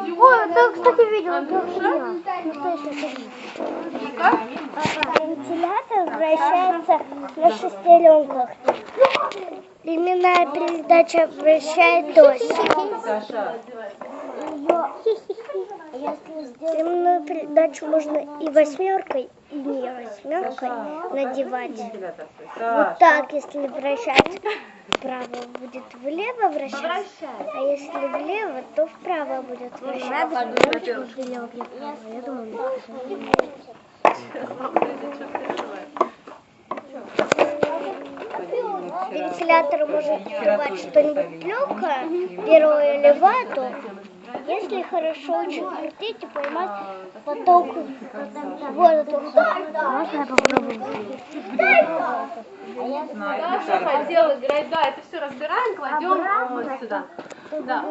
Ой, ты, кстати, видел. Вентилятор вращается на шестеренках. Временная передача вращает ось. Временную передачу можно и восьмеркой, и не восьмеркой надевать. Вот так, если вращать вправо, будет влево вращаться, а если влево, то вправо будет вращаться. Вентилятор может открывать что-нибудь легкое, перо или вату, если хорошо очень крутить и поймать поток воздуха. Можно я попробую? Даша хотела играть, да, это все разбираем, кладем вот сюда. Да.